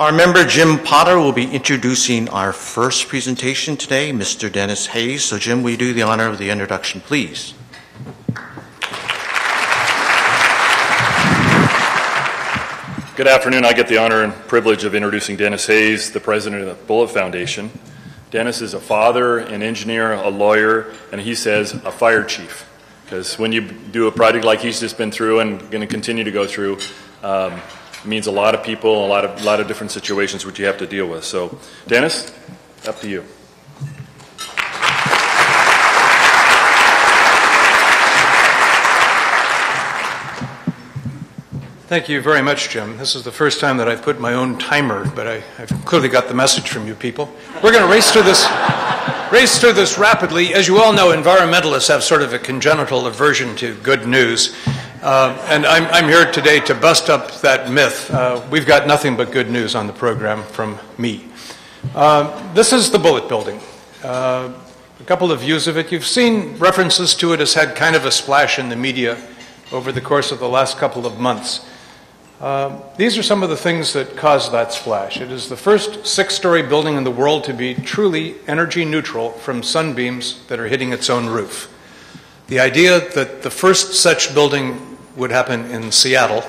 Our member Jim Potter will be introducing our first presentation today, Mr. Dennis Hayes. So Jim, will you do the honor of the introduction, please? Good afternoon. I get the honor and privilege of introducing Dennis Hayes, the president of the Bullitt Foundation. Dennis is a father, an engineer, a lawyer, and he says a fire chief. Because when you do a project like he's just been through and going to continue to go through, it means a lot of people, a lot of different situations which you have to deal with. So, Dennis, up to you. Thank you very much, Jim. This is the first time that I've put my own timer, but I've clearly got the message from you people. We're going to race through this rapidly. As you all know, environmentalists have sort of a congenital aversion to good news, and I'm here today to bust up that myth. We've got nothing but good news on the program from me. This is the Bullitt Building. A couple of views of it. You've seen references to it. It's had kind of a splash in the media over the course of the last couple of months. These are some of the things that caused that splash. It is the first 6-story building in the world to be truly energy neutral from sunbeams that are hitting its own roof. The idea that the first such building would happen in Seattle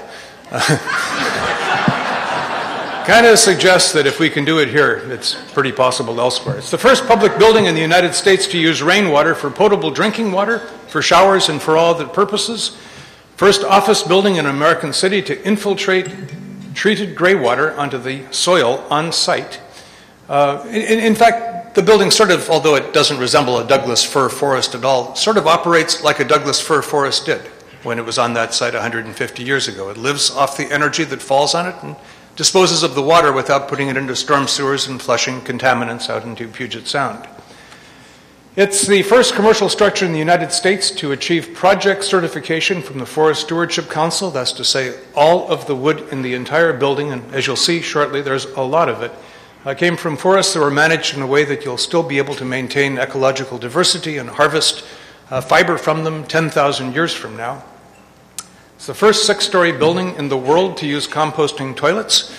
kind of suggests that if we can do it here, it's pretty possible elsewhere. It's the first public building in the United States to use rainwater for potable drinking water, for showers, and for all other purposes. First office building in an American city to infiltrate treated gray water onto the soil on site. In fact, the building sort of, although it doesn't resemble a Douglas fir forest at all, sort of operates like a Douglas fir forest did when it was on that site 150 years ago. It lives off the energy that falls on it and disposes of the water without putting it into storm sewers and flushing contaminants out into Puget Sound. It's the first commercial structure in the United States to achieve project certification from the Forest Stewardship Council. That's to say, all of the wood in the entire building, and as you'll see shortly, there's a lot of it, came from forests that were managed in a way that you'll still be able to maintain ecological diversity and harvest fiber from them 10,000 years from now. It's the first 6-story building in the world to use composting toilets.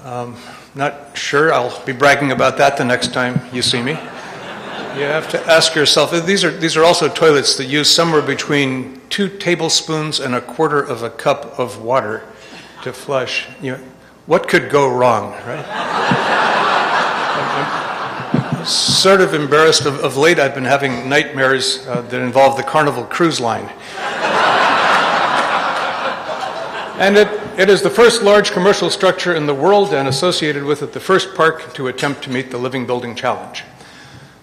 Not sure I'll be bragging about that the next time you see me. You have to ask yourself, these are also toilets that use somewhere between 2 tablespoons and 1/4 of a cup of water to flush. What could go wrong, right? I'm sort of embarrassed. Of late, I've been having nightmares that involve the Carnival Cruise Line. And it is the first large commercial structure in the world, and associated with it, the first park to attempt to meet the Living Building Challenge.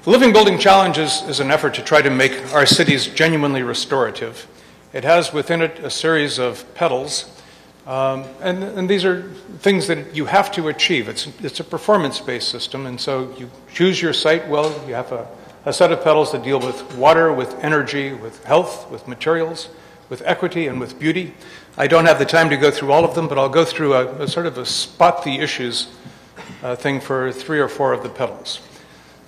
The Living Building Challenge is an effort to try to make our cities genuinely restorative. It has within it a series of petals, and these are things that you have to achieve. It's a performance-based system, and so you choose your site. Well, you have a set of petals that deal with water, with energy, with health, with materials, with equity, and with beauty. I don't have the time to go through all of them, but I'll go through a sort of a spot the issues thing for 3 or 4 of the petals.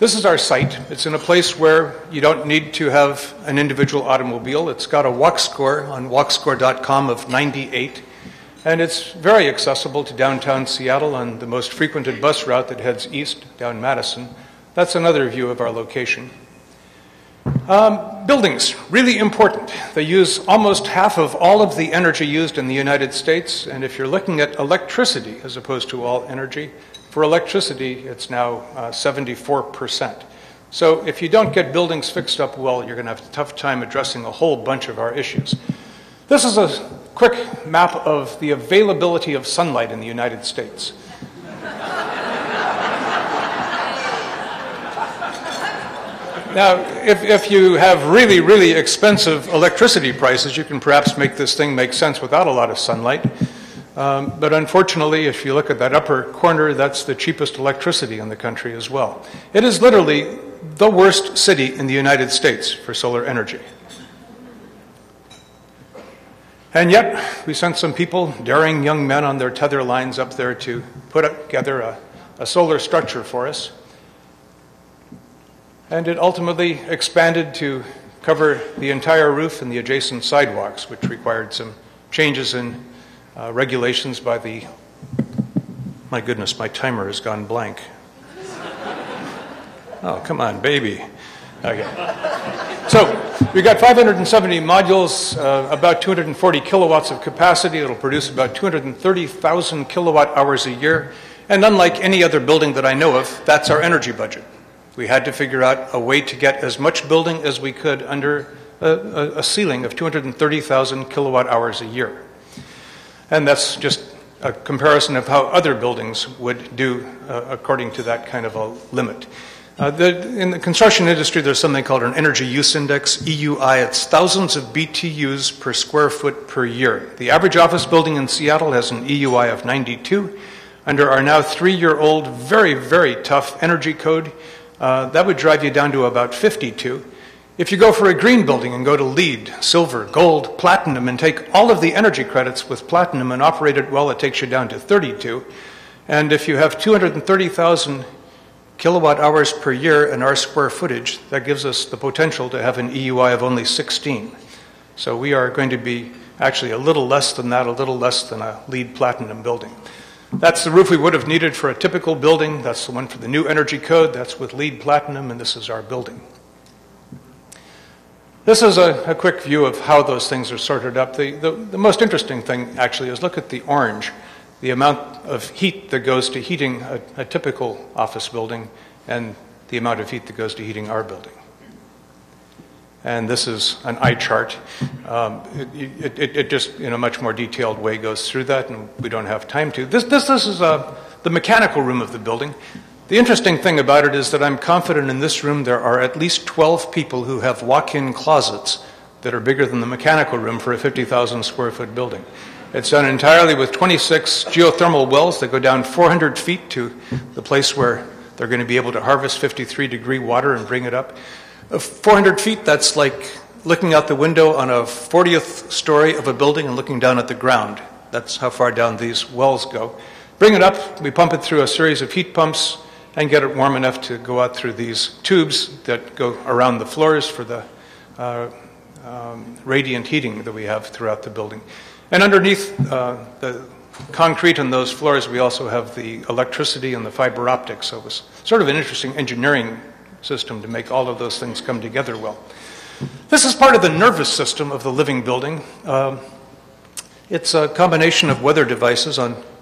This is our site. It's in a place where you don't need to have an individual automobile. It's got a walk score on walkscore.com of 98, and it's very accessible to downtown Seattle on the most frequented bus route that heads east down Madison. That's another view of our location. Buildings, really important. They use almost half of all of the energy used in the United States, and if you're looking at electricity as opposed to all energy, for electricity, it's now 74%. So if you don't get buildings fixed up well, you're going to have a tough time addressing a whole bunch of our issues. This is a quick map of the availability of sunlight in the United States. Now, if you have really, really expensive electricity prices, you can perhaps make this thing make sense without a lot of sunlight. But unfortunately, if you look at that upper corner, that's the cheapest electricity in the country as well. It is literally the worst city in the United States for solar energy. And yet, we sent some people, daring young men on their tether lines up there to put together a solar structure for us. And it ultimately expanded to cover the entire roof and the adjacent sidewalks, which required some changes in regulations by the My goodness, my timer has gone blank. Oh, come on, baby. Okay. So we've got 570 modules, about 240 kilowatts of capacity. It'll produce about 230,000 kilowatt hours a year. And unlike any other building that I know of, that's our energy budget. We had to figure out a way to get as much building as we could under a ceiling of 230,000 kilowatt hours a year. And that's just a comparison of how other buildings would do according to that kind of a limit. In the construction industry, there's something called an energy use index, EUI. It's thousands of BTUs per square foot per year. The average office building in Seattle has an EUI of 92. Under our now 3-year-old, very, very tough energy code, that would drive you down to about 52. If you go for a green building and go to LEED, silver, gold, platinum, and take all of the energy credits with platinum and operate it well, it takes you down to 32. And if you have 230,000 kilowatt hours per year in our square footage, that gives us the potential to have an EUI of only 16. So we are going to be actually a little less than that, a little less than a LEED platinum building. That's the roof we would have needed for a typical building. That's the one for the new energy code. That's with LEED platinum, and this is our building. This is a quick view of how those things are sorted up. The most interesting thing, actually, is look at the orange, the amount of heat that goes to heating a typical office building and the amount of heat that goes to heating our building. And this is an eye chart. It just, in a much more detailed way, goes through that, and we don't have time to. This is the mechanical room of the building. The interesting thing about it is that I'm confident in this room there are at least 12 people who have walk-in closets that are bigger than the mechanical room for a 50,000 square foot building. It's done entirely with 26 geothermal wells that go down 400 feet to the place where they're going to be able to harvest 53-degree water and bring it up. 400 feet, that's like looking out the window on a 40th story of a building and looking down at the ground. That's how far down these wells go. Bring it up, we pump it through a series of heat pumps and get it warm enough to go out through these tubes that go around the floors for the radiant heating that we have throughout the building. And underneath the concrete on those floors, we also have the electricity and the fiber optics. So it was sort of an interesting engineering system to make all of those things come together well. This is part of the nervous system of the living building. It's a combination of weather devices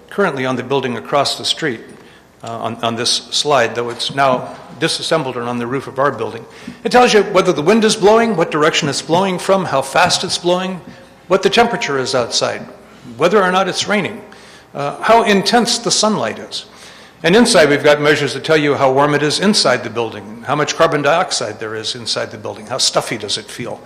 currently on the building across the street on this slide, though it's now disassembled and on the roof of our building. It tells you whether the wind is blowing, what direction it's blowing from, how fast it's blowing, what the temperature is outside, whether or not it's raining, how intense the sunlight is. And inside we've got measures that tell you how warm it is inside the building, how much carbon dioxide there is inside the building, how stuffy does it feel.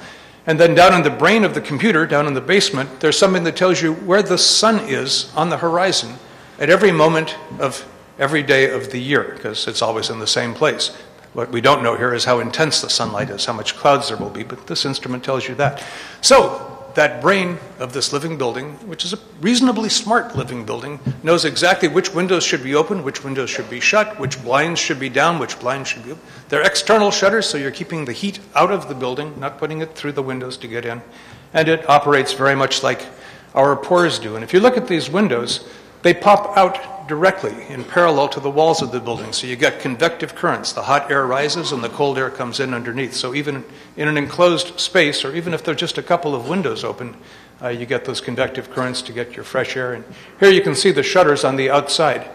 And then down in the brain of the computer, down in the basement, there's something that tells you where the sun is on the horizon at every moment of every day of the year, because it's always in the same place. What we don't know here is how intense the sunlight is, how much clouds there will be, but this instrument tells you that. So that brain of this living building, which is a reasonably smart living building, knows exactly which windows should be open, which windows should be shut, which blinds should be down, which blinds should be open. They're external shutters, so you're keeping the heat out of the building, not putting it through the windows to get in. And it operates very much like our pores do. And if you look at these windows, they pop out directly in parallel to the walls of the building. So you get convective currents. The hot air rises and the cold air comes in underneath. So even in an enclosed space, or even if there's just a couple of windows open, you get those convective currents to get your fresh air. And here you can see the shutters on the outside.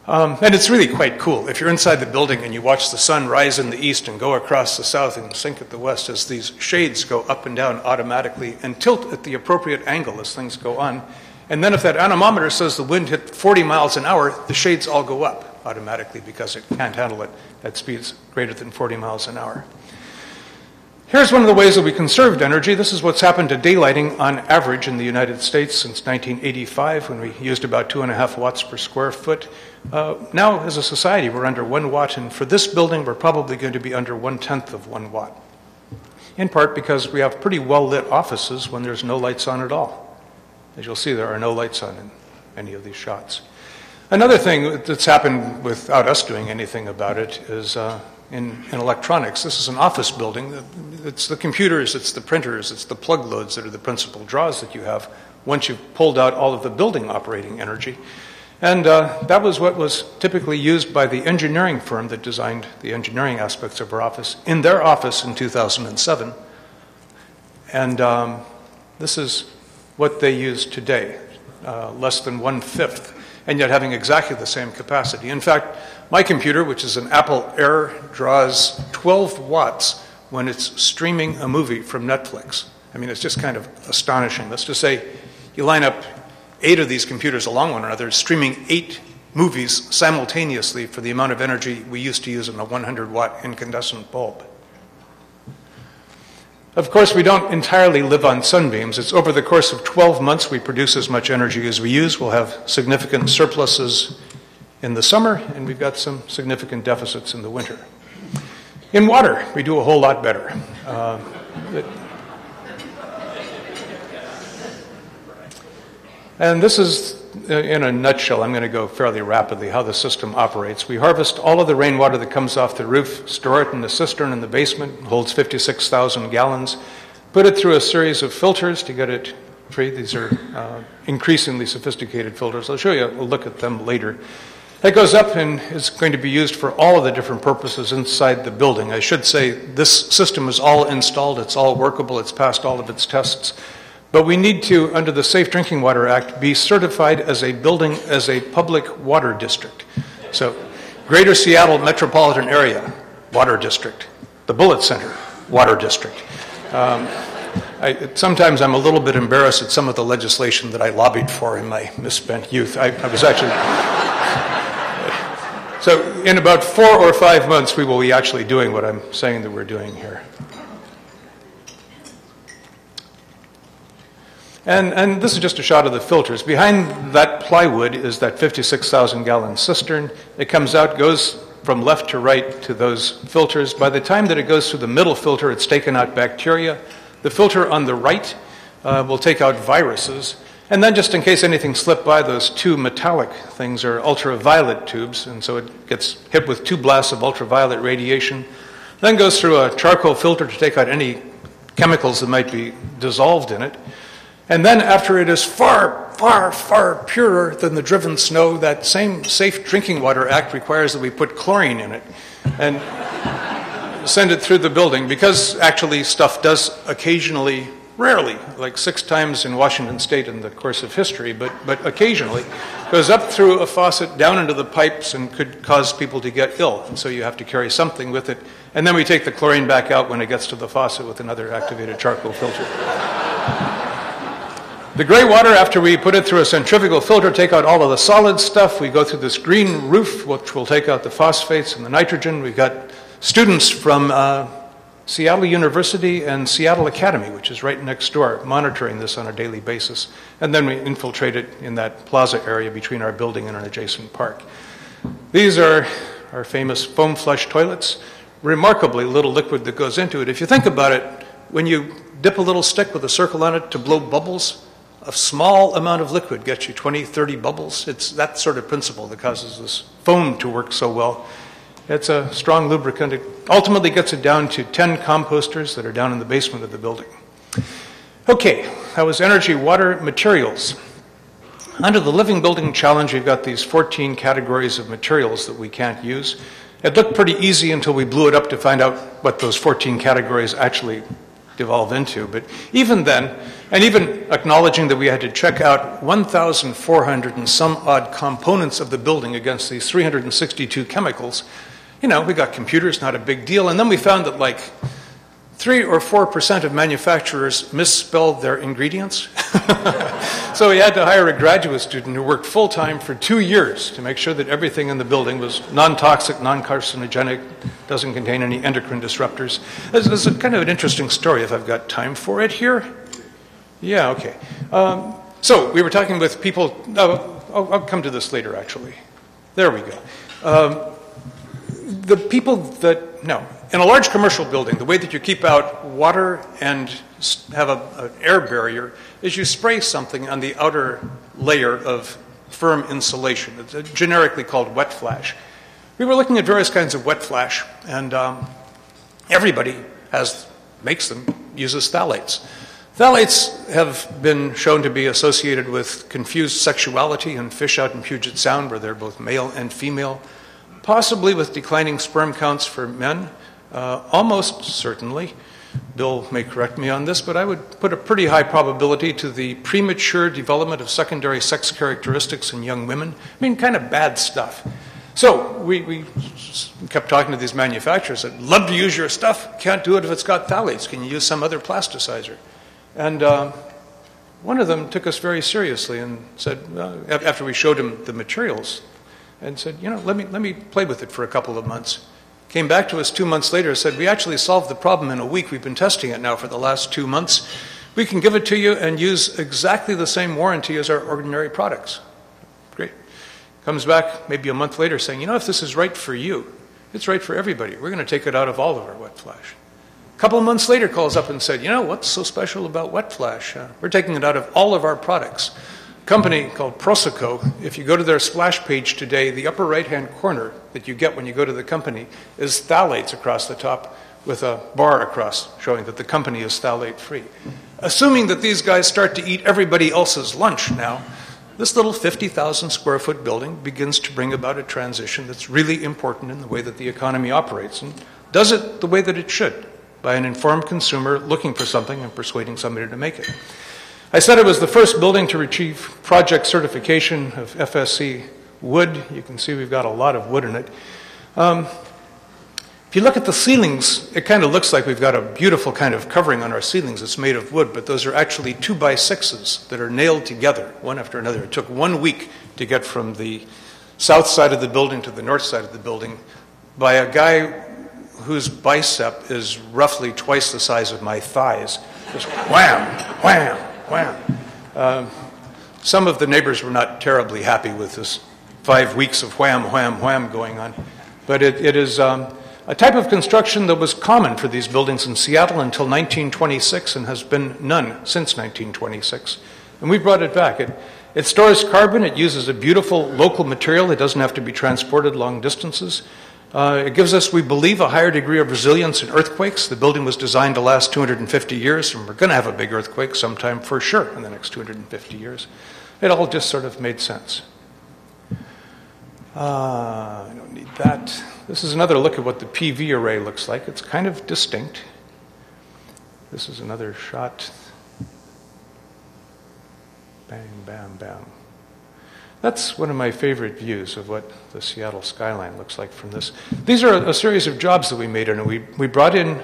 And it's really quite cool. If you're inside the building and you watch the sun rise in the east and go across the south and sink at the west as these shades go up and down automatically and tilt at the appropriate angle as things go on. And then if that anemometer says the wind hit 40 miles an hour, the shades all go up automatically because it can't handle it at speeds greater than 40 miles an hour. Here's one of the ways that we conserved energy. This is what's happened to daylighting on average in the United States since 1985, when we used about 2.5 watts per square foot. Now, as a society, we're under 1 watt, and for this building, we're probably going to be under 1/10 of 1 watt. In part because we have pretty well-lit offices when there's no lights on at all. As you'll see, there are no lights on in any of these shots. Another thing that's happened without us doing anything about it is in electronics. This is an office building. It's the computers, it's the printers, it's the plug loads that are the principal draws that you have once you've pulled out all of the building operating energy. And that was what was typically used by the engineering firm that designed the engineering aspects of our office in their office in 2007. And this is what they use today, less than 1/5, and yet having exactly the same capacity. In fact, my computer, which is an Apple Air, draws 12 watts when it's streaming a movie from Netflix. I mean, it's just kind of astonishing. Let's just say you line up 8 of these computers along one another, streaming 8 movies simultaneously for the amount of energy we used to use in a 100-watt incandescent bulb. Of course, we don't entirely live on sunbeams. It's over the course of 12 months we produce as much energy as we use. We'll have significant surpluses in the summer, and we've got some significant deficits in the winter. In water, we do a whole lot better. And this is, in a nutshell, I'm going to go fairly rapidly, how the system operates. We harvest all of the rainwater that comes off the roof, store it in the cistern in the basement, it holds 56,000 gallons, put it through a series of filters to get it free. These are increasingly sophisticated filters. I'll show you a look at them later. That goes up and is going to be used for all of the different purposes inside the building. I should say this system is all installed, it's all workable, it's passed all of its tests. But we need to, under the Safe Drinking Water Act, be certified as a building as a public water district. So, Greater Seattle Metropolitan Area, Water District. The Bullitt Center, Water District. Sometimes I'm a little bit embarrassed at some of the legislation that I lobbied for in my misspent youth. I was actually... So, in about 4 or 5 months, we will be actually doing what I'm saying that we're doing here. And this is just a shot of the filters. Behind that plywood is that 56,000 gallon cistern. It comes out, goes from left to right to those filters. By the time that it goes through the middle filter, it's taken out bacteria. The filter on the right will take out viruses. And then just in case anything slipped by, those 2 metallic things are ultraviolet tubes. And so it gets hit with 2 blasts of ultraviolet radiation. Then goes through a charcoal filter to take out any chemicals that might be dissolved in it. And then after it is far, far, far purer than the driven snow, that same Safe Drinking Water Act requires that we put chlorine in it and send it through the building, because actually stuff does occasionally, rarely, like 6 times in Washington State in the course of history, but occasionally, goes up through a faucet, down into the pipes, and could cause people to get ill. And so you have to carry something with it. And then we take the chlorine back out when it gets to the faucet with another activated charcoal filter. The gray water, after we put it through a centrifugal filter, take out all of the solid stuff, we go through this green roof, which will take out the phosphates and the nitrogen. We've got students from Seattle University and Seattle Academy, which is right next door, monitoring this on a daily basis. And then we infiltrate it in that plaza area between our building and an adjacent park. These are our famous foam flush toilets. Remarkably little liquid that goes into it. If you think about it, when you dip a little stick with a circle on it to blow bubbles, a small amount of liquid gets you 20, 30 bubbles. It's that sort of principle that causes this foam to work so well. It's a strong lubricant. It ultimately gets it down to 10 composters that are down in the basement of the building. Okay, that was energy, water, materials. Under the Living Building Challenge, we've got these 14 categories of materials that we can't use. It looked pretty easy until we blew it up to find out what those 14 categories actually devolve into. But even then, and even acknowledging that we had to check out 1,400 and some odd components of the building against these 362 chemicals, you know, we got computers, not a big deal. And then we found that like 3 or 4% of manufacturers misspelled their ingredients. So we had to hire a graduate student who worked full-time for 2 years to make sure that everything in the building was non-toxic, non-carcinogenic, doesn't contain any endocrine disruptors. This is kind of an interesting story if I've got time for it here. Yeah, okay. So we were talking with people, I'll come to this later actually. There we go. The people that, no, in a large commercial building, the way that you keep out water and have an air barrier is you spray something on the outer layer of firm insulation. It's generically called wet flash. We were looking at various kinds of wet flash, and everybody makes them, uses phthalates. Phthalates have been shown to be associated with confused sexuality in fish out in Puget Sound, where they're both male and female, possibly with declining sperm counts for men, almost certainly. Bill may correct me on this, but I would put a pretty high probability to the premature development of secondary sex characteristics in young women. I mean, kind of bad stuff. So we kept talking to these manufacturers. I'd love to use your stuff. Can't do it if it's got phthalates. Can you use some other plasticizer? And one of them took us very seriously and said, after we showed him the materials, and said, you know, let me play with it for a couple of months. Came back to us 2 months later and said, we actually solved the problem in a week. We've been testing it now for the last 2 months. We can give it to you and use exactly the same warranty as our ordinary products. Great. Comes back maybe a month later saying, you know, if this is right for you, it's right for everybody. We're going to take it out of all of our wet flash. A couple of months later calls up and said, you know, what's so special about wet flash? We're taking it out of all of our products. A company called Proseco, if you go to their splash page today, the upper right-hand corner that you get when you go to the company is phthalates across the top with a bar across showing that the company is phthalate-free. Assuming that these guys start to eat everybody else's lunch now, this little 50,000 square foot building begins to bring about a transition that's really important in the way that the economy operates and does it the way that it should, by an informed consumer looking for something and persuading somebody to make it. I said it was the first building to achieve project certification of FSC wood. You can see we've got a lot of wood in it. If you look at the ceilings, it kind of looks like we've got a beautiful kind of covering on our ceilings. It's made of wood, but those are actually 2x6s that are nailed together, one after another. It took 1 week to get from the south side of the building to the north side of the building by a guy whose bicep is roughly twice the size of my thighs. Just wham, wham, wham. Some of the neighbors were not terribly happy with this 5 weeks of wham, wham, wham going on. But it is a type of construction that was common for these buildings in Seattle until 1926 and has been none since 1926. And we brought it back. It stores carbon. It uses a beautiful local material. It doesn't have to be transported long distances. It gives us, we believe, a higher degree of resilience in earthquakes. The building was designed to last 250 years, and we're going to have a big earthquake sometime for sure in the next 250 years. It all just sort of made sense. I don't need that. This is another look at what the PV array looks like. It's kind of distinct. This is another shot. Bang, bam, bam. That's one of my favorite views of what the Seattle skyline looks like from this. These are a series of jobs that we made, and we brought in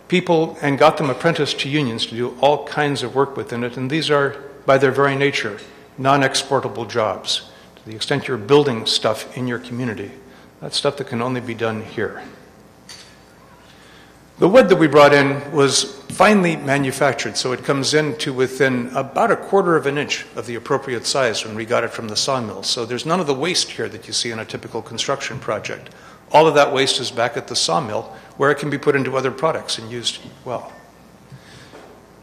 people and got them apprenticed to unions to do all kinds of work within it, and these are, by their very nature, non-exportable jobs. To the extent you're building stuff in your community, that's stuff that can only be done here. The wood that we brought in was finely manufactured, so it comes in to within about 1/4 of an inch of the appropriate size when we got it from the sawmill. So there's none of the waste here that you see in a typical construction project. All of that waste is back at the sawmill, where it can be put into other products and used well.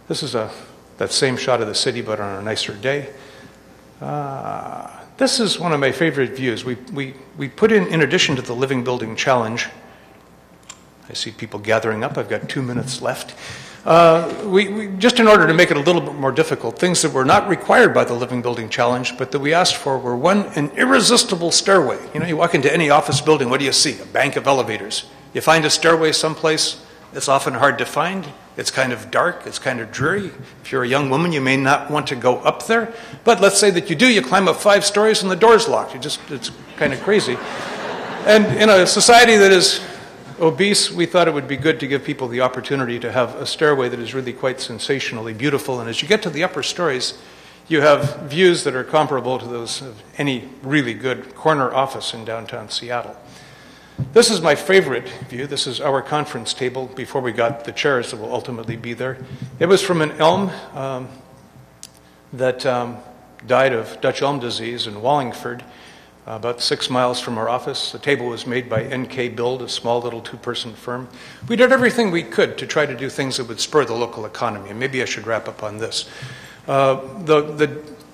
This is that same shot of the city, but on a nicer day. This is one of my favorite views. We put in addition to the Living Building Challenge, I see people gathering up. I've got 2 minutes left. We just in order to make it a little bit more difficult, things that were not required by the Living Building Challenge, but that we asked for were, one, an irresistible stairway. You know, you walk into any office building, what do you see? A bank of elevators. You find a stairway someplace, it's often hard to find. It's kind of dark. It's kind of dreary. If you're a young woman, you may not want to go up there. But let's say that you do. You climb up 5 stories and the door's locked. It's kind of crazy. And in a society that is obese, we thought it would be good to give people the opportunity to have a stairway that is really quite sensationally beautiful. And as you get to the upper stories, you have views that are comparable to those of any really good corner office in downtown Seattle. This is my favorite view. This is our conference table before we got the chairs that will ultimately be there. It was from an elm that died of Dutch elm disease in Wallingford, about 6 miles from our office. The table was made by NK Build, a small little 2-person firm. We did everything we could to try to do things that would spur the local economy, and maybe I should wrap up on this.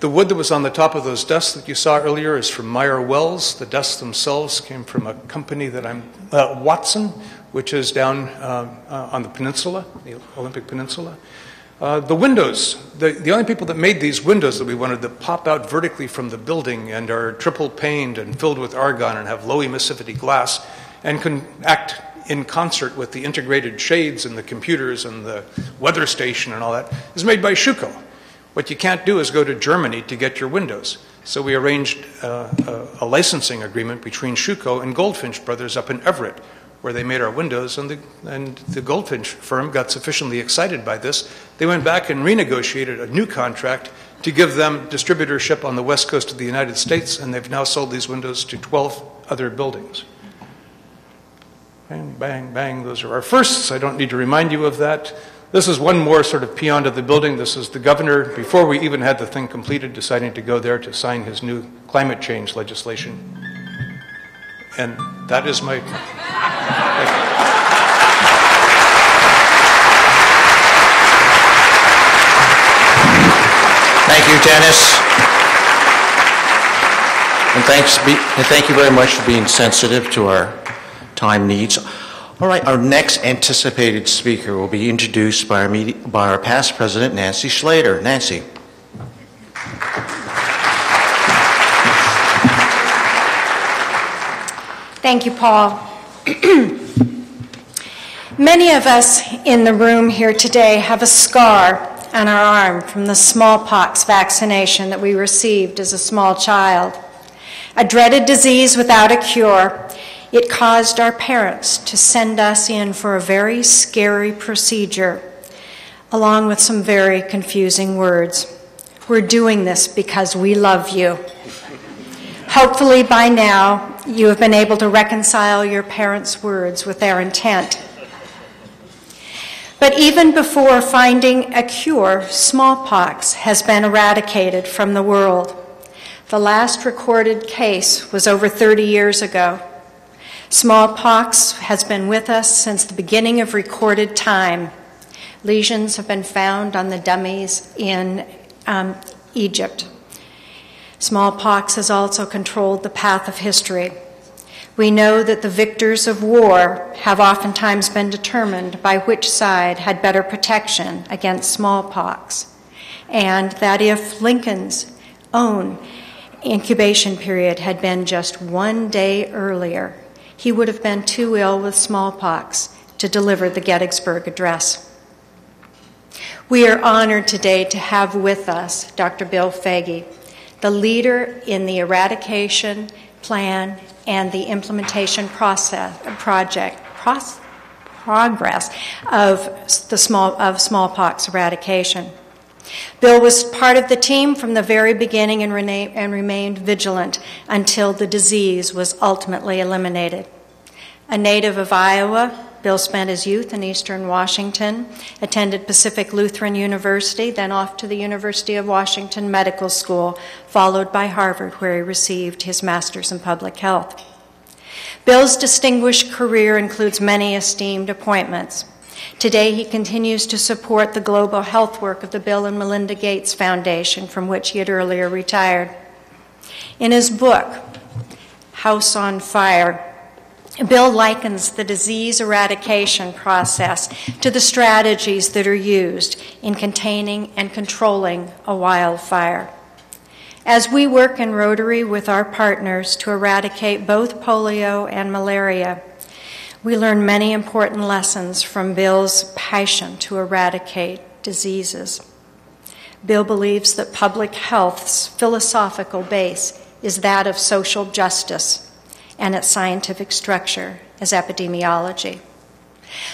The wood that was on the top of those desks that you saw earlier is from Meyer Wells. The desks themselves came from a company that Watson, which is down on the peninsula, the Olympic Peninsula. The windows, the only people that made these windows that we wanted that pop out vertically from the building and are triple paned and filled with argon and have low emissivity glass and can act in concert with the integrated shades and the computers and the weather station and all that, is made by Schuko. What you can't do is go to Germany to get your windows. So we arranged a licensing agreement between Schuko and Goldfinch Brothers up in Everett, where they made our windows, and the Goldfinch firm got sufficiently excited by this. They went back and renegotiated a new contract to give them distributorship on the west coast of the United States, and they've now sold these windows to 12 other buildings. Bang, bang, bang, those are our firsts. I don't need to remind you of that. This is one more sort of peon to the building. This is the governor, before we even had the thing completed, deciding to go there to sign his new climate change legislation. And that is my... Thank you, Denis. And thank you very much for being sensitive to our time needs. All right, our next anticipated speaker will be introduced by our past president, Nancy Schlater. Nancy. Thank you, Paul. Many of us in the room here today have a scar on our arm from the smallpox vaccination that we received as a small child. A dreaded disease without a cure, it caused our parents to send us in for a very scary procedure, along with some very confusing words. We're doing this because we love you. Hopefully by now, you have been able to reconcile your parents' words with their intent. But even before finding a cure, smallpox has been eradicated from the world. The last recorded case was over 30 years ago. Smallpox has been with us since the beginning of recorded time. Lesions have been found on the dummies in Egypt. Smallpox has also controlled the path of history. We know that the victors of war have oftentimes been determined by which side had better protection against smallpox, and that if Lincoln's own incubation period had been just 1 day earlier, he would have been too ill with smallpox to deliver the Gettysburg Address. We are honored today to have with us Dr. Bill Foege, the leader in the eradication plan and the implementation progress of smallpox eradication. Bill was part of the team from the very beginning and remained vigilant until the disease was ultimately eliminated. A native of Iowa, Bill spent his youth in eastern Washington, attended Pacific Lutheran University, then off to the University of Washington Medical School, followed by Harvard, where he received his master's in public health. Bill's distinguished career includes many esteemed appointments. Today, he continues to support the global health work of the Bill and Melinda Gates Foundation, from which he had earlier retired. In his book, House on Fire, Bill likens the disease eradication process to the strategies that are used in containing and controlling a wildfire. As we work in Rotary with our partners to eradicate both polio and malaria, we learn many important lessons from Bill's passion to eradicate diseases. Bill believes that public health's philosophical base is that of social justice, and its scientific structure as epidemiology.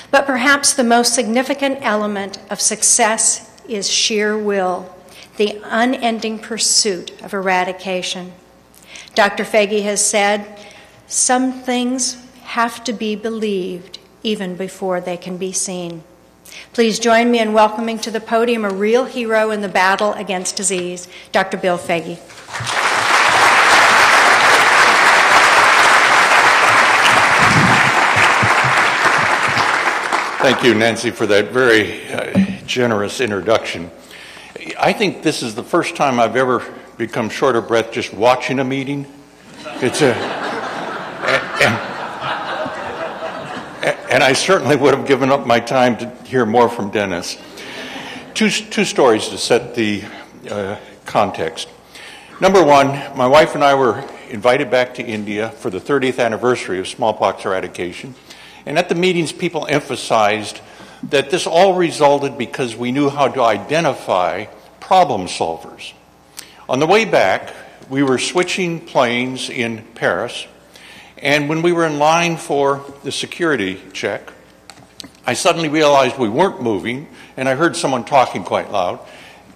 But perhaps the most significant element of success is sheer will, the unending pursuit of eradication. Dr. Foege has said, some things have to be believed even before they can be seen. Please join me in welcoming to the podium a real hero in the battle against disease, Dr. Bill Foege. Thank you, Nancy, for that very generous introduction. I think this is the first time I've ever become short of breath just watching a meeting. It's and I certainly would have given up my time to hear more from Denis. Two stories to set the context. Number one, my wife and I were invited back to India for the 30th anniversary of smallpox eradication. And at the meetings, people emphasized that this all resulted because we knew how to identify problem solvers. On the way back, we were switching planes in Paris, and when we were in line for the security check, I suddenly realized we weren't moving, and I heard someone talking quite loud.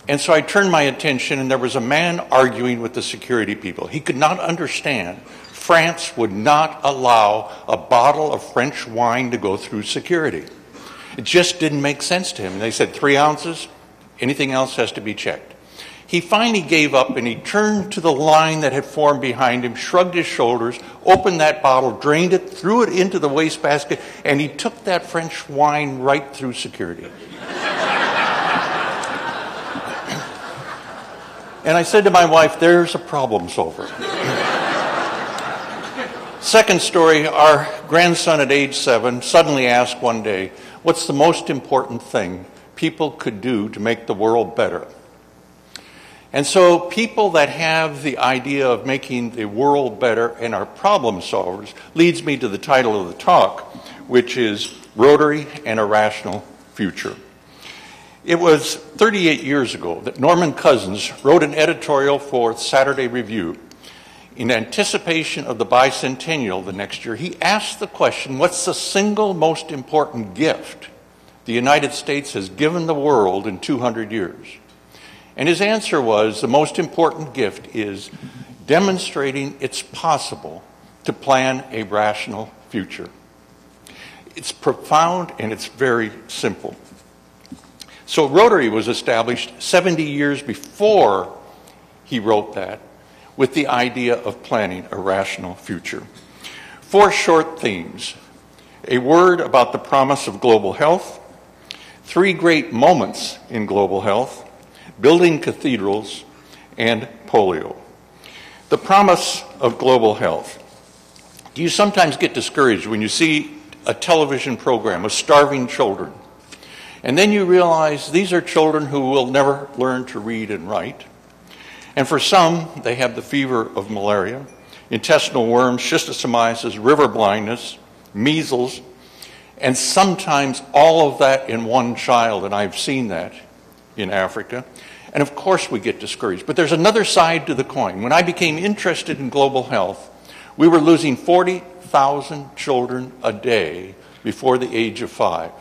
And so I turned my attention, and there was a man arguing with the security people. He could not understand France would not allow a bottle of French wine to go through security. It just didn't make sense to him. And they said 3 ounces, anything else has to be checked. He finally gave up, and he turned to the line that had formed behind him, shrugged his shoulders, opened that bottle, drained it, threw it into the wastebasket, and he took that French wine right through security. And I said to my wife, there's a problem solver. Second story, our grandson at age 7 suddenly asked one day, what's the most important thing people could do to make the world better? And so people that have the idea of making the world better and are problem solvers leads me to the title of the talk, which is Rotary and a Rational Future. It was 38 years ago that Norman Cousins wrote an editorial for Saturday Review. In anticipation of the bicentennial the next year, he asked the question, what's the single most important gift the United States has given the world in 200 years? And his answer was, the most important gift is demonstrating it's possible to plan a rational future. It's profound and it's very simple. So Rotary was established 70 years before he wrote that, with the idea of planning a rational future. 4 short themes: a word about the promise of global health, 3 great moments in global health, building cathedrals, and polio. The promise of global health. Do you sometimes get discouraged when you see a television program of starving children, and then you realize these are children who will never learn to read and write? And for some, they have the fever of malaria, intestinal worms, schistosomiasis, river blindness, measles, and sometimes all of that in one child, and I've seen that in Africa. And of course we get discouraged. But there's another side to the coin. When I became interested in global health, we were losing 40,000 children a day before the age of 5.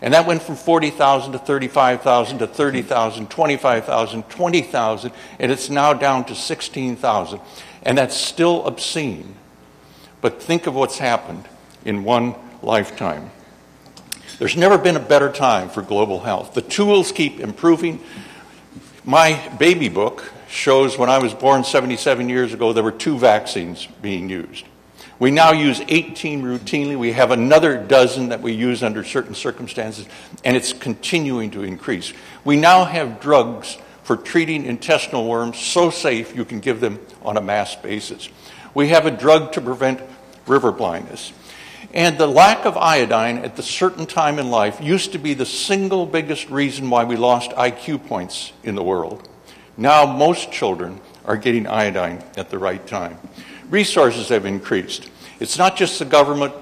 And that went from 40,000 to 35,000 to 30,000, 25,000, 20,000, and it's now down to 16,000. And that's still obscene. But think of what's happened in one lifetime. There's never been a better time for global health. The tools keep improving. My baby book shows when I was born 77 years ago, there were 2 vaccines being used. We now use 18 routinely. We have another dozen that we use under certain circumstances, and it's continuing to increase. We now have drugs for treating intestinal worms so safe you can give them on a mass basis. We have a drug to prevent river blindness. And the lack of iodine at the certain time in life used to be the single biggest reason why we lost IQ points in the world. Now most children are getting iodine at the right time. Resources have increased. It's not just the government,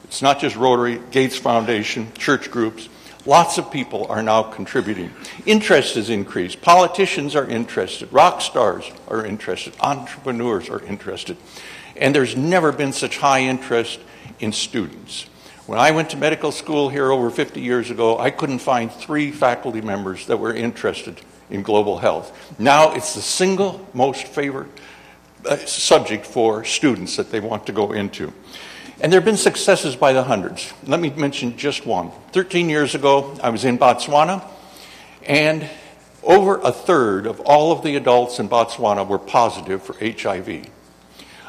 it's not just Rotary, Gates Foundation, church groups. Lots of people are now contributing. Interest has increased. Politicians are interested. Rock stars are interested. Entrepreneurs are interested. And there's never been such high interest in students. When I went to medical school here over 50 years ago, I couldn't find 3 faculty members that were interested in global health. Now it's the single most favored subject for students that they want to go into. And there have been successes by the hundreds. Let me mention just one. 13 years ago, I was in Botswana, and over a third of all of the adults in Botswana were positive for HIV.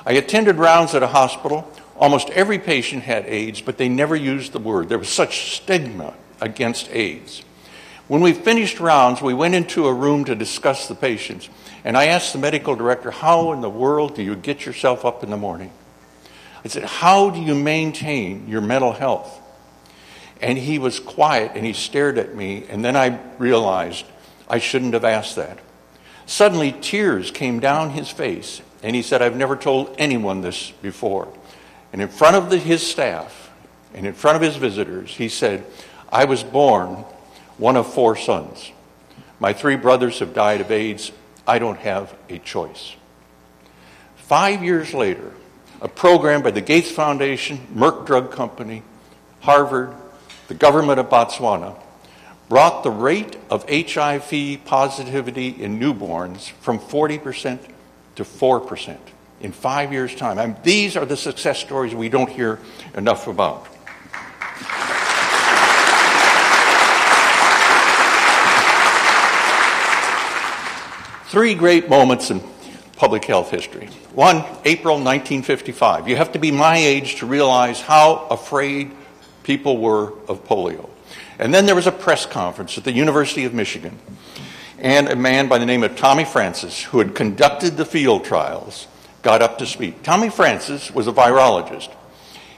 I attended rounds at a hospital. Almost every patient had AIDS, but they never used the word. There was such stigma against AIDS. When we finished rounds, we went into a room to discuss the patients, and I asked the medical director, how in the world do you get yourself up in the morning? I said, how do you maintain your mental health? And he was quiet and he stared at me, and then I realized I shouldn't have asked that. Suddenly tears came down his face, and he said, "I've never told anyone this before." And in front of his staff and in front of his visitors, he said, "I was born one of 4 sons. My 3 brothers have died of AIDS. I don't have a choice." 5 years later, a program by the Gates Foundation, Merck Drug Company, Harvard, the government of Botswana, brought the rate of HIV positivity in newborns from 40% to 4% in 5 years' time. These are the success stories we don't hear enough about. Three great moments in public health history. One, April 1955. You have to be my age to realize how afraid people were of polio. And then there was a press conference at the University of Michigan, and a man by the name of Tommy Francis, who had conducted the field trials, got up to speak. Tommy Francis was a virologist.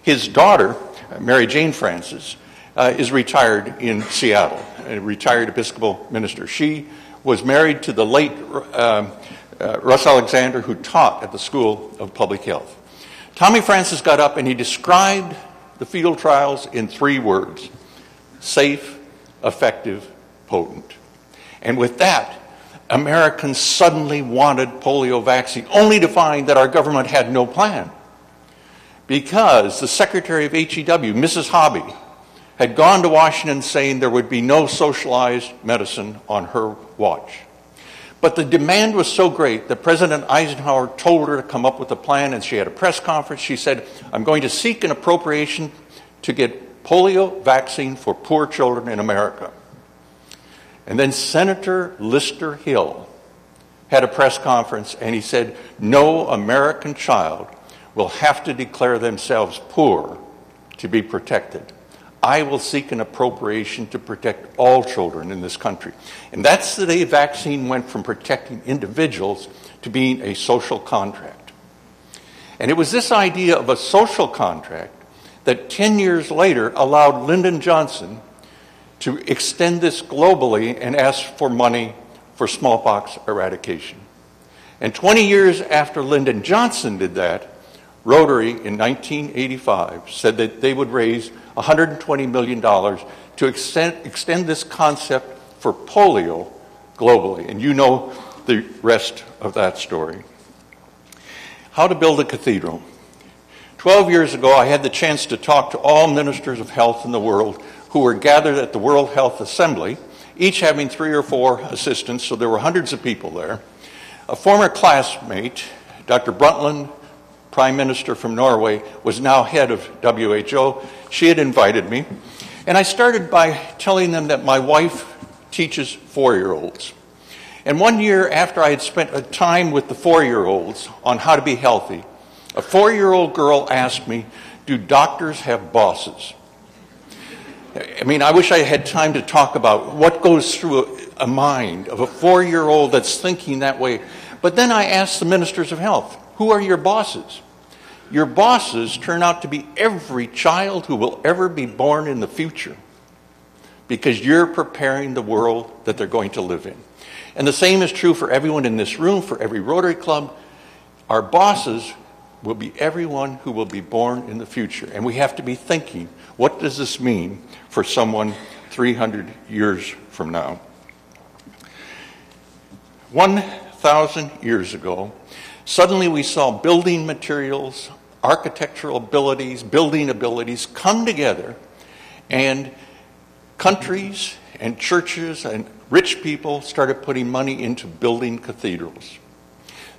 His daughter, Mary Jane Francis, is retired in Seattle, a retired Episcopal minister. She was married to the late Russ Alexander, who taught at the School of Public Health. Tommy Francis got up and he described the field trials in 3 words: safe, effective, potent. And with that, Americans suddenly wanted polio vaccine, only to find that our government had no plan. Because the Secretary of HEW, Mrs. Hobby, had gone to Washington saying there would be no socialized medicine on her watch. But the demand was so great that President Eisenhower told her to come up with a plan, and she had a press conference. She said, "I'm going to seek an appropriation to get polio vaccine for poor children in America." And then Senator Lister Hill had a press conference, and he said, "No American child will have to declare themselves poor to be protected. I will seek an appropriation to protect all children in this country." And that's the day vaccine went from protecting individuals to being a social contract. And it was this idea of a social contract that 10 years later allowed Lyndon Johnson to extend this globally and ask for money for smallpox eradication. And 20 years after Lyndon Johnson did that, Rotary in 1985 said that they would raise $120 million to extend this concept for polio globally. And you know the rest of that story. How to build a cathedral. 12 years ago, I had the chance to talk to all ministers of health in the world who were gathered at the World Health Assembly, each having 3 or 4 assistants, so there were hundreds of people there. A former classmate, Dr. Brundtland, Prime Minister from Norway, was now head of WHO. She had invited me, and I started by telling them that my wife teaches 4-year-olds. And one year after I had spent a time with the 4-year-olds on how to be healthy, a 4-year-old girl asked me, "Do doctors have bosses?" I mean, I wish I had time to talk about what goes through a mind of a 4-year-old that's thinking that way. But then I asked the ministers of health, who are your bosses? Your bosses turn out to be every child who will ever be born in the future, because you're preparing the world that they're going to live in. And the same is true for everyone in this room, for every Rotary Club. Our bosses will be everyone who will be born in the future. And we have to be thinking, what does this mean for someone 300 years from now? 1,000 years ago, suddenly we saw building materials, architectural abilities, building abilities come together, and countries and churches and rich people started putting money into building cathedrals.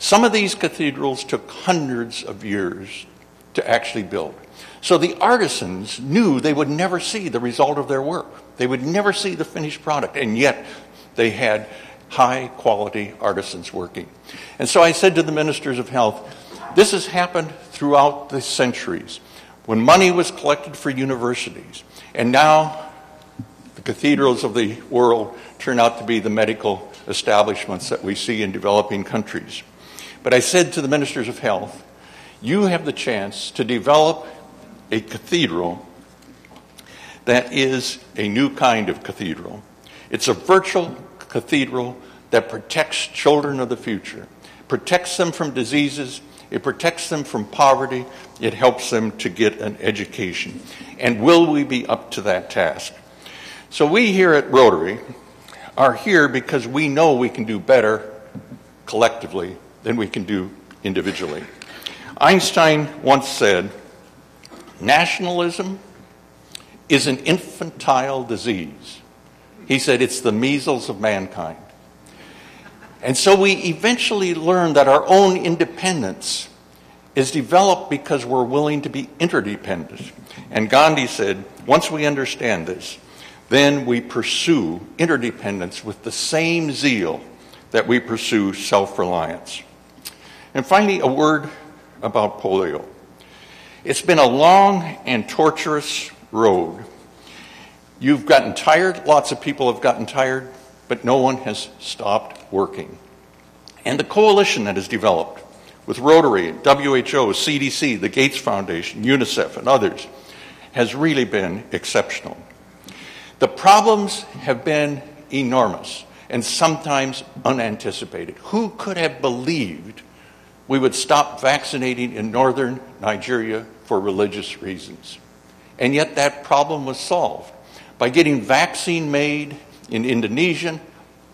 Some of these cathedrals took hundreds of years to actually build. So the artisans knew they would never see the result of their work. They would never see the finished product, and yet they had high-quality artisans working. And so I said to the ministers of health, this has happened throughout the centuries, when money was collected for universities, and now the cathedrals of the world turn out to be the medical establishments that we see in developing countries. But I said to the ministers of health, you have the chance to develop a cathedral that is a new kind of cathedral. It's a virtual cathedral that protects children of the future, protects them from diseases, it protects them from poverty, it helps them to get an education. And will we be up to that task? So we here at Rotary are here because we know we can do better collectively than we can do individually. Einstein once said, nationalism is an infantile disease. He said it's the measles of mankind. And so we eventually learn that our own independence is developed because we're willing to be interdependent. And Gandhi said, once we understand this, then we pursue interdependence with the same zeal that we pursue self-reliance. And finally, a word about polio. It's been a long and torturous road. You've gotten tired, lots of people have gotten tired, but no one has stopped working. And the coalition that has developed with Rotary, WHO, CDC, the Gates Foundation, UNICEF, and others has really been exceptional. The problems have been enormous and sometimes unanticipated. Who could have believed we would stop vaccinating in northern Nigeria for religious reasons? And yet that problem was solved by getting vaccine made in Indonesia,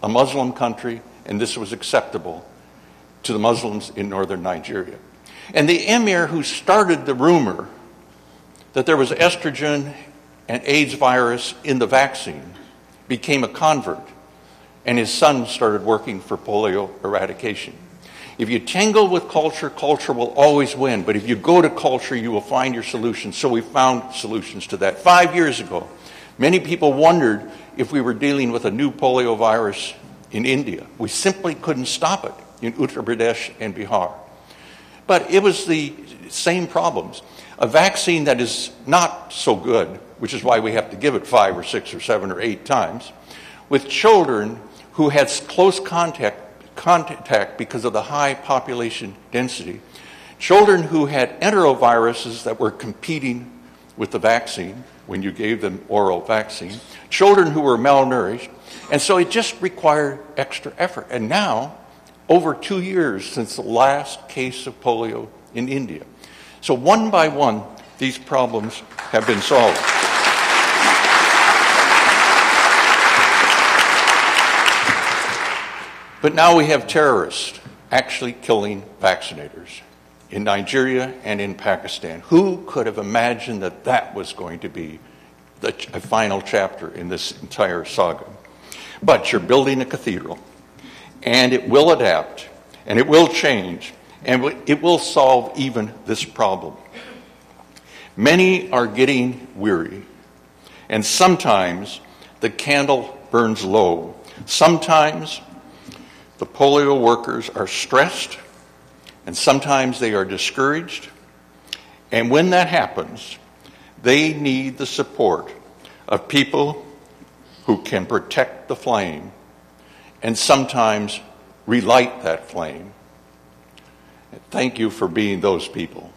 a Muslim country, and this was acceptable to the Muslims in northern Nigeria. And the emir who started the rumor that there was estrogen and AIDS virus in the vaccine became a convert, and his son started working for polio eradication. If you tangle with culture, culture will always win. But if you go to culture, you will find your solutions. So we found solutions to that. 5 years ago, many people wondered if we were dealing with a new polio virus in India. We simply couldn't stop it in Uttar Pradesh and Bihar. But it was the same problems. A vaccine that is not so good, which is why we have to give it 5 or 6 or 7 or 8 times, with children who had close contact because of the high population density, children who had enteroviruses that were competing with the vaccine when you gave them oral vaccine, children who were malnourished, and so it just required extra effort. And now, over 2 years since the last case of polio in India. So one by one, these problems have been solved. But now we have terrorists actually killing vaccinators in Nigeria and in Pakistan. Who could have imagined that that was going to be a final chapter in this entire saga? But you're building a cathedral, and it will adapt, and it will change, and it will solve even this problem. Many are getting weary, and sometimes the candle burns low. Sometimes the polio workers are stressed, and sometimes they are discouraged. And when that happens, they need the support of people who can protect the flame and sometimes relight that flame. Thank you for being those people.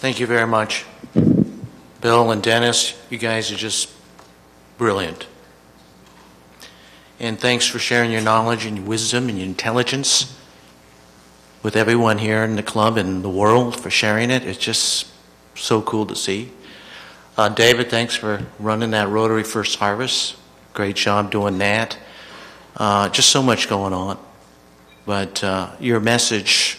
Thank you very much. Bill and Dennis, you guys are just brilliant. And thanks for sharing your knowledge and your wisdom and your intelligence with everyone here in the club and the world, for sharing it. It's just so cool to see. David, thanks for running that Rotary First Harvest. Great job doing that. Just so much going on. But your message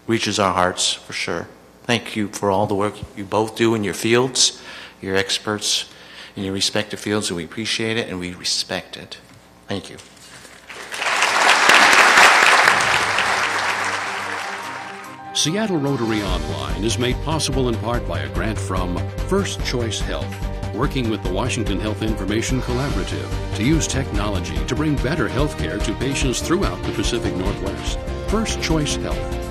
reaches our hearts for sure. Thank you for all the work you both do in your fields. You're experts in your respective fields, and we appreciate it and we respect it. Thank you. Seattle Rotary Online is made possible in part by a grant from First Choice Health, working with the Washington Health Information Collaborative to use technology to bring better health care to patients throughout the Pacific Northwest. First Choice Health.